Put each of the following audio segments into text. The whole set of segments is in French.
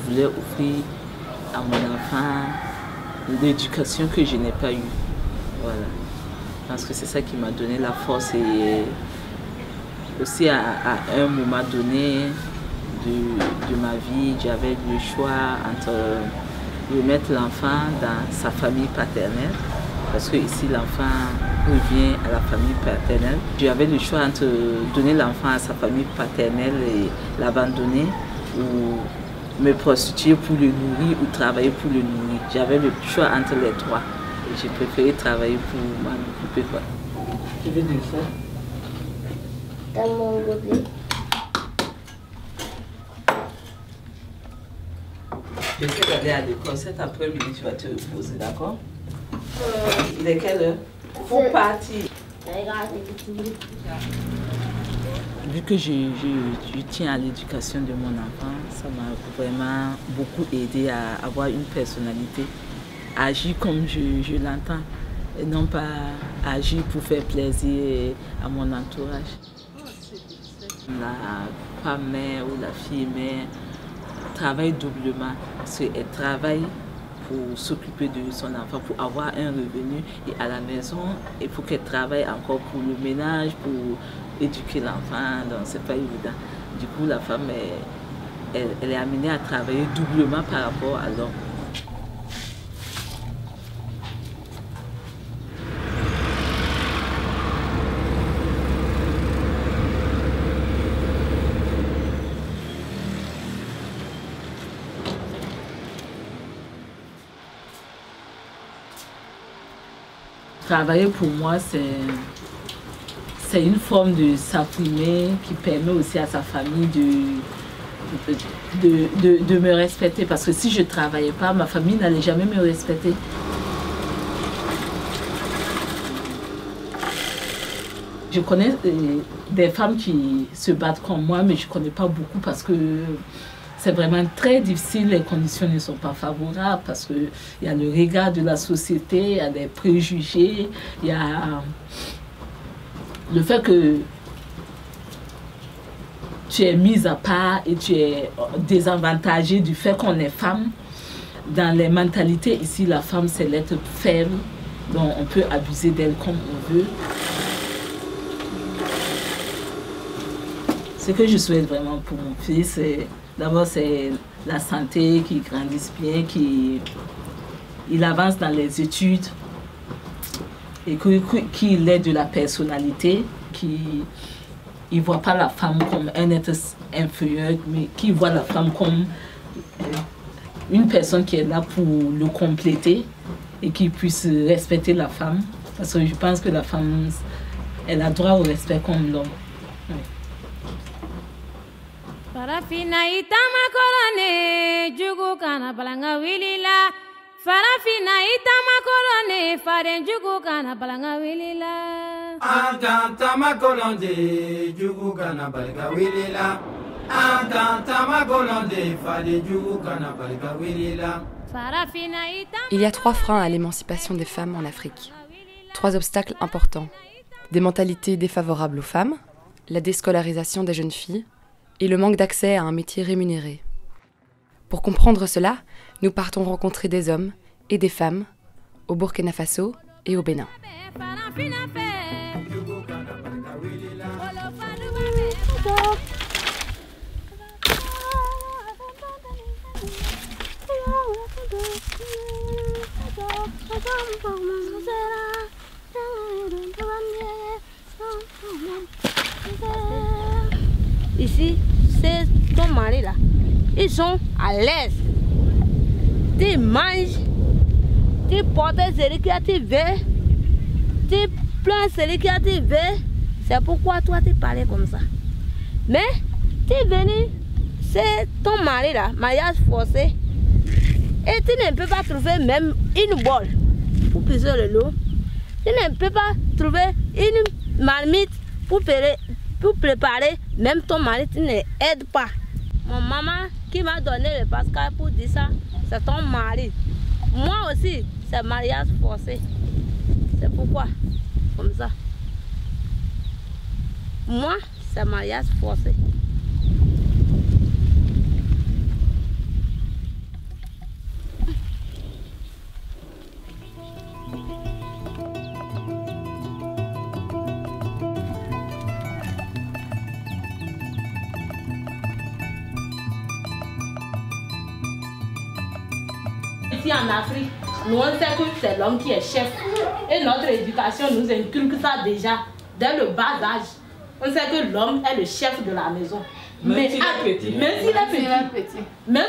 voulais offrir à mon enfant l'éducation que je n'ai pas eue. Voilà. Je pense que c'est ça qui m'a donné la force et aussi à un moment donné de ma vie, j'avais le choix entre remettre l'enfant dans sa famille paternelle, parce que ici l'enfant revient à la famille paternelle. J'avais le choix entre donner l'enfant à sa famille paternelle et l'abandonner, ou me prostituer pour le nourrir ou travailler pour le nourrir. J'avais le choix entre les trois. Et j'ai préféré travailler pour m'en occuper. Quoi. Tu veux du feu? Dans mon gobelet. Je sais d'aller à l'école. Cet après-midi, tu vas te reposer, d'accord? Il est quelle heure? Pour partir. Vu que je tiens à l'éducation de mon enfant, ça m'a vraiment beaucoup aidé à avoir une personnalité, à agir comme je l'entends, et non pas agir pour faire plaisir à mon entourage. La femme mère ou la fille mère travaille doublement, parce qu'elle travaille pour s'occuper de son enfant, pour avoir un revenu, et à la maison, il faut qu'elle travaille encore pour le ménage, pour éduquer l'enfant, donc c'est pas évident. Du coup, la femme, elle est amenée à travailler doublement par rapport à l'homme. Travailler pour moi, c'est une forme de s'affirmer qui permet aussi à sa famille de me respecter. Parce que si je ne travaillais pas, ma famille n'allait jamais me respecter. Je connais des femmes qui se battent comme moi, mais je ne connais pas beaucoup parce que c'est vraiment très difficile, les conditions ne sont pas favorables parce qu'il y a le regard de la société, il y a des préjugés, il y a le fait que tu es mise à part et tu es désavantagée du fait qu'on est femme. Dans les mentalités ici, la femme c'est l'être faible, donc on peut abuser d'elle comme on veut. Ce que je souhaite vraiment pour mon fils, d'abord c'est la santé, qu'il grandisse bien, qu'il avance dans les études et qu'il ait de la personnalité, qu'il ne voit pas la femme comme un être inférieur, mais qu'il voit la femme comme une personne qui est là pour le compléter et qu'il puisse respecter la femme. Parce que je pense que la femme, elle a droit au respect comme l'homme. Oui. Farafina itama korone jugu kana balanga wilila. Farafina itama korone faren jugu kana balanga wilila. Antama kolonde jugu kana balanga wilila. Antama kolonde faren jugu kana balanga wilila. Il y a 3 freins à l'émancipation des femmes en Afrique. 3 obstacles importants. Des mentalités défavorables aux femmes, la déscolarisation des jeunes filles, et le manque d'accès à un métier rémunéré. Pour comprendre cela, nous partons rencontrer des hommes et des femmes au Burkina Faso et au Bénin. Ici, c'est ton mari là. Ils sont à l'aise. Tu manges, tu portes celui que tu veux, tu plains celui que tu veux. C'est pourquoi toi tu parlais comme ça. Mais tu es venu, c'est ton mari là, mariage forcé. Et tu ne peux pas trouver même une bolle pour puiser le lot. Tu ne peux pas trouver une marmite pour préparer. Même ton mari, tu n'aides pas. Mon maman qui m'a donné le Pascal pour dire ça, c'est ton mari. Moi aussi, c'est mariage forcé. C'est pourquoi, comme ça. Moi, c'est mariage forcé. ici en Afrique, nous on sait que c'est l'homme qui est chef. Et notre éducation nous inculque ça déjà, dès le bas âge. On sait que l'homme est le chef de la maison. Même s'il est petit. Même s'il est petit. Même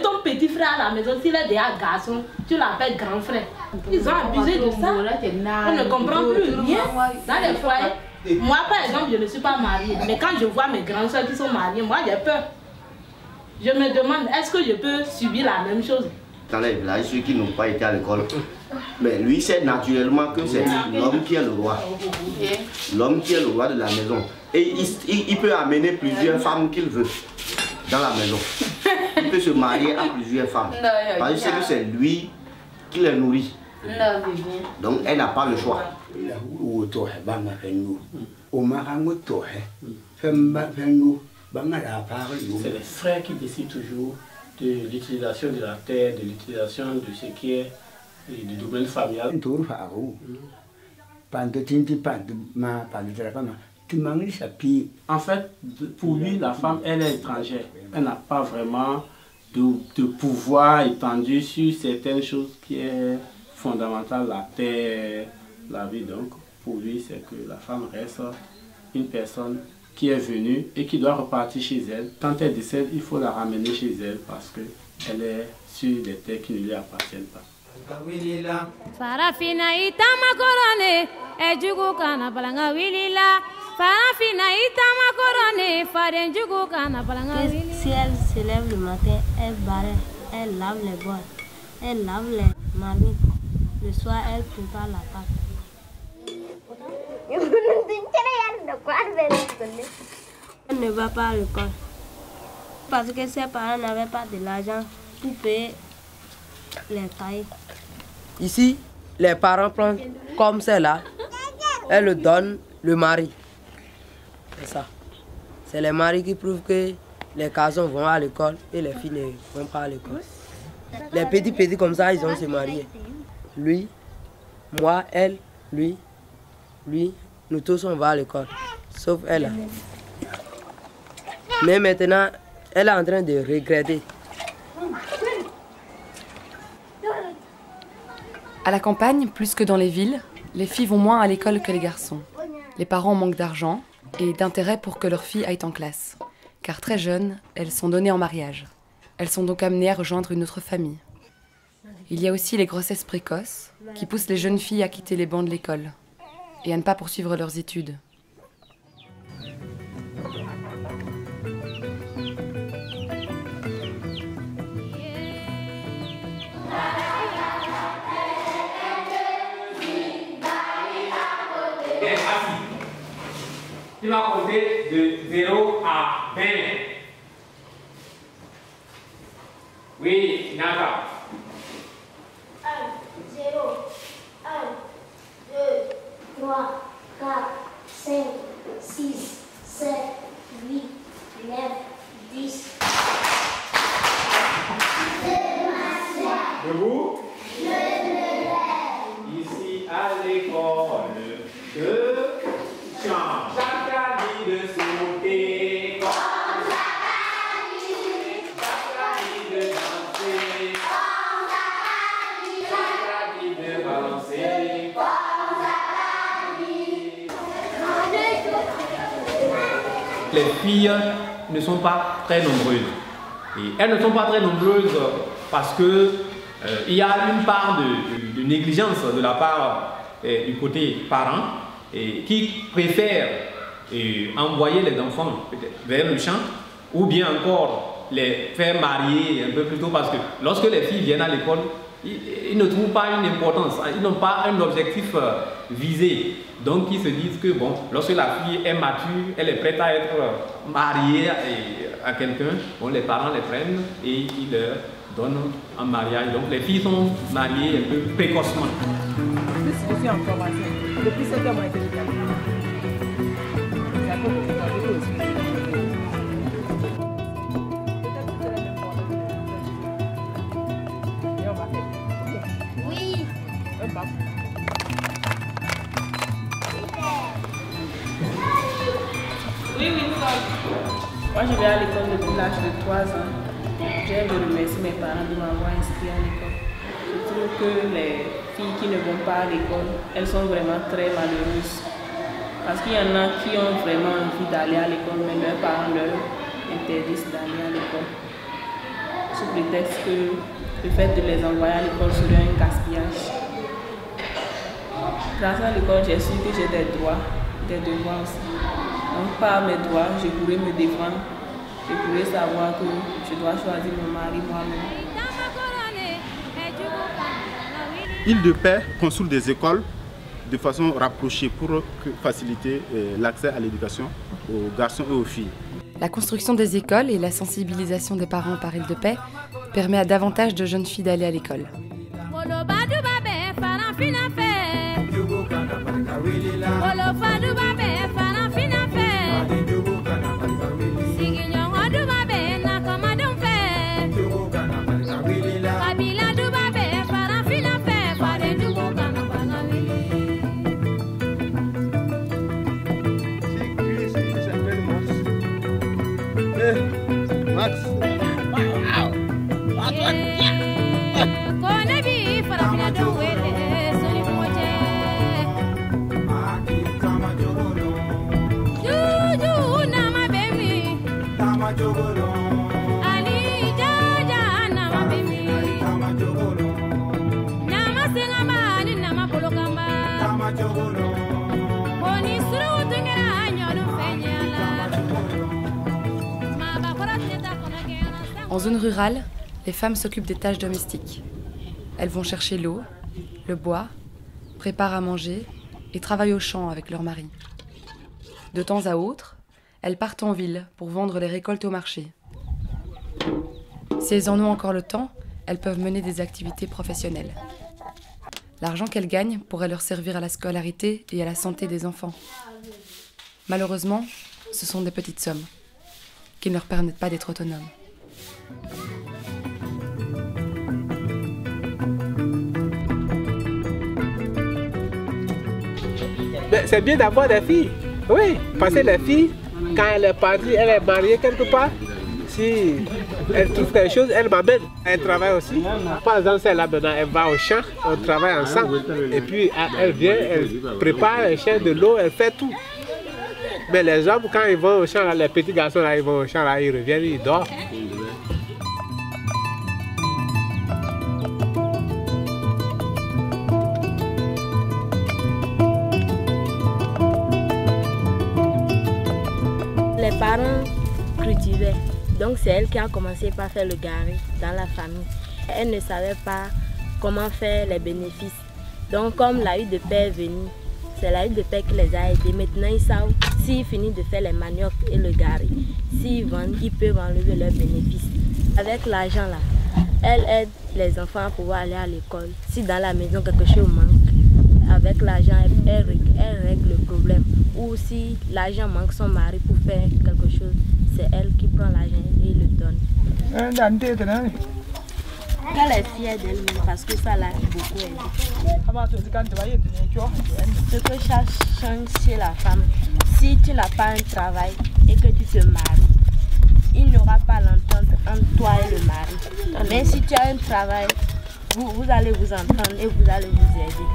ton petit frère à la maison, s'il est déjà garçon, tu l'appelles grand frère. Ils ont abusé de ça. On ne comprend plus rien dans les foyers. Moi, par exemple, je ne suis pas mariée. Mais quand je vois mes grandes soeurs qui sont mariées, moi, j'ai peur. Je me demande, est-ce que je peux subir la même chose? Dans les villages, ceux qui n'ont pas été à l'école, mais lui sait naturellement que c'est l'homme qui est le roi. L'homme qui est le roi de la maison. Et il peut amener plusieurs femmes qu'il veut dans la maison. Il peut se marier à plusieurs femmes. Parce qu'il sait que c'est lui qui les nourrit. Donc elle n'a pas le choix. C'est les frères qui décident toujours de l'utilisation de la terre, de l'utilisation de ce qui est du domaine familial. En fait, pour lui, la femme, elle est étrangère. Elle n'a pas vraiment de pouvoir étendu sur certaines choses qui est fondamentales, la terre, la vie. Donc, pour lui, c'est que la femme reste une personne qui est venue et qui doit repartir chez elle. Quand elle décède, il faut la ramener chez elle parce qu'elle est sur des terres qui ne lui appartiennent pas. Farafina itama korone ejugu kana balanga wilila. Farafina itama korone farenjugu kana balanga wilila. Si elle se lève le matin, elle barre, elle lave les boîtes, elle lave les marmites. Le soir, elle prépare la pâte. Elle ne va pas à l'école parce que ses parents n'avaient pas de l'argent pour payer les cahiers. Ici, les parents prennent comme celle-là, elles le donnent le mari. C'est ça. C'est les maris qui prouvent que les garçons vont à l'école et les filles ne vont pas à l'école. Les petits comme ça, ils ont se marier. Lui, moi, elle, lui, nous tous on va à l'école, sauf elle. Mais maintenant, elle est en train de regretter. À la campagne, plus que dans les villes, les filles vont moins à l'école que les garçons. Les parents manquent d'argent et d'intérêt pour que leurs filles aillent en classe. Car très jeunes, elles sont données en mariage. Elles sont donc amenées à rejoindre une autre famille. Il y a aussi les grossesses précoces qui poussent les jeunes filles à quitter les bancs de l'école et à ne pas poursuivre leurs études. Tu vas compter de 0 à 20. Oui, Naka. 1, 0, 1, 2, 3, 4, 5, 6, 7, 8, 9, 10. Debout. Ici à l'école de chant. Chacun dit de sauter. Chacun dit de danser. Chacun dit de balancer. Les filles ne sont pas très nombreuses. Et elles ne sont pas très nombreuses parce que il y a une part de négligence de la part du côté parent qui préfèrent envoyer les enfants vers le champ ou bien encore les faire marier un peu plus tôt parce que lorsque les filles viennent à l'école, ils ne trouvent pas une importance, ils n'ont pas un objectif visé. Donc ils se disent que bon, lorsque la fille est mature, elle est prête à être mariée à quelqu'un, bon, les parents les prennent et ils leur donnent en mariage. Donc les filles sont mariées un peu précocement. Je suis en formation. Depuis 7 ans, moi, été Oui. Oui, oui, moi je vais à l'école depuis l'âge de 3 ans. J'aime remercier mes parents de m'avoir inscrit à l'école. Je trouve que les filles qui ne vont pas à l'école, elles sont vraiment très malheureuses. Parce qu'il y en a qui ont vraiment envie d'aller à l'école, mais leurs parents leur interdisent d'aller à l'école. Sous prétexte que le fait de les envoyer à l'école serait un gaspillage. Grâce à l'école, j'ai su que j'ai des droits, des devoirs aussi. Donc par mes droits, je pourrais me défendre. Je pourrais savoir que je dois choisir mon mari moi-même. Île de Paix construit des écoles de façon rapprochée pour faciliter l'accès à l'éducation aux garçons et aux filles. La construction des écoles et la sensibilisation des parents par Île de Paix permet à davantage de jeunes filles d'aller à l'école. Max. En zone rurale, les femmes s'occupent des tâches domestiques. Elles vont chercher l'eau, le bois, préparent à manger et travaillent au champ avec leur mari. De temps à autre, elles partent en ville pour vendre les récoltes au marché. Si elles en ont encore le temps, elles peuvent mener des activités professionnelles. L'argent qu'elles gagnent pourrait leur servir à la scolarité et à la santé des enfants. Malheureusement, ce sont des petites sommes qui ne leur permettent pas d'être autonomes. C'est bien d'avoir des filles, oui, parce que les filles, quand elle est partie, elle est mariée quelque part, si elle trouve quelque chose, elle m'amène. Elle travaille aussi. Par exemple, celle là maintenant, elle va au champ, on travaille ensemble. Et puis elle vient, elle prépare, elle cherche de l'eau, elle fait tout. Mais les hommes, quand ils vont au champ, là, les petits garçons, là, ils vont au champ, là, ils reviennent, ils dorment. Les parents cultivaient, donc c'est elle qui a commencé par faire le gari dans la famille. Elle ne savait pas comment faire les bénéfices. Donc comme la huile de paix est venue, c'est la huile de paix qui les a aidés. Maintenant ils savent, s'ils finissent de faire les maniocs et le gari, s'ils vendent, ils peuvent enlever leurs bénéfices. Avec l'argent là, elle aide les enfants à pouvoir aller à l'école. Si dans la maison quelque chose manque, avec l'argent, elle règle le problème. Ou si l'argent manque son mari pour faire quelque chose, c'est elle qui prend l'argent et le donne. Elle est fière d'elle-même parce que ça l'a beaucoup aidé. Ce que ça change chez la femme, si tu n'as pas un travail et que tu te maries, il n'y aura pas l'entente entre toi et le mari. Mais si tu as un travail, vous allez vous entendre et vous allez vous aider.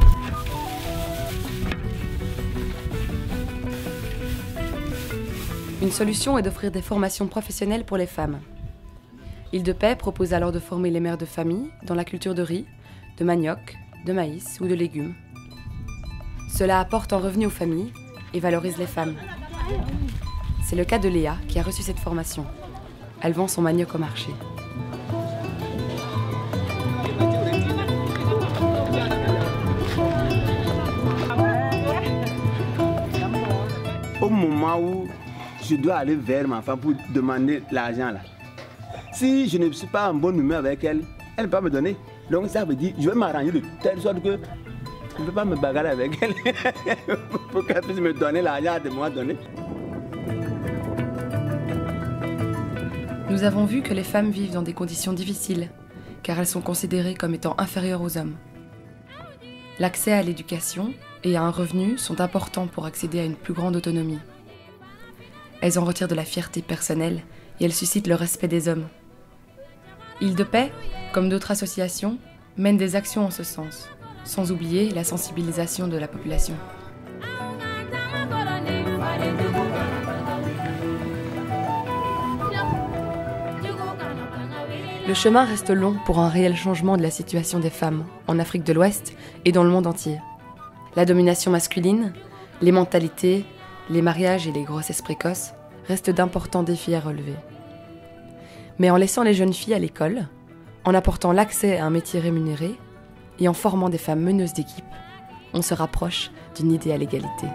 Une solution est d'offrir des formations professionnelles pour les femmes. Île de Paix propose alors de former les mères de famille dans la culture de riz, de manioc, de maïs ou de légumes. Cela apporte un revenu aux familles et valorise les femmes. C'est le cas de Léa qui a reçu cette formation. Elle vend son manioc au marché. Au moment où je dois aller vers ma femme pour demander l'argent là, si je ne suis pas en bonne humeur avec elle, elle ne peut pas me donner. Donc ça veut dire je vais m'arranger de telle sorte que je ne peux pas me bagarrer avec elle pour qu'elle puisse me donner l'argent de moi donner. Nous avons vu que les femmes vivent dans des conditions difficiles, car elles sont considérées comme étant inférieures aux hommes. L'accès à l'éducation et à un revenu sont importants pour accéder à une plus grande autonomie. Elles en retirent de la fierté personnelle et elles suscitent le respect des hommes. Île de Paix, comme d'autres associations, mène des actions en ce sens, sans oublier la sensibilisation de la population. Le chemin reste long pour un réel changement de la situation des femmes en Afrique de l'Ouest et dans le monde entier. La domination masculine, les mentalités, les mariages et les grossesses précoces restent d'importants défis à relever. Mais en laissant les jeunes filles à l'école, en apportant l'accès à un métier rémunéré et en formant des femmes meneuses d'équipe, on se rapproche d'une idéale égalité.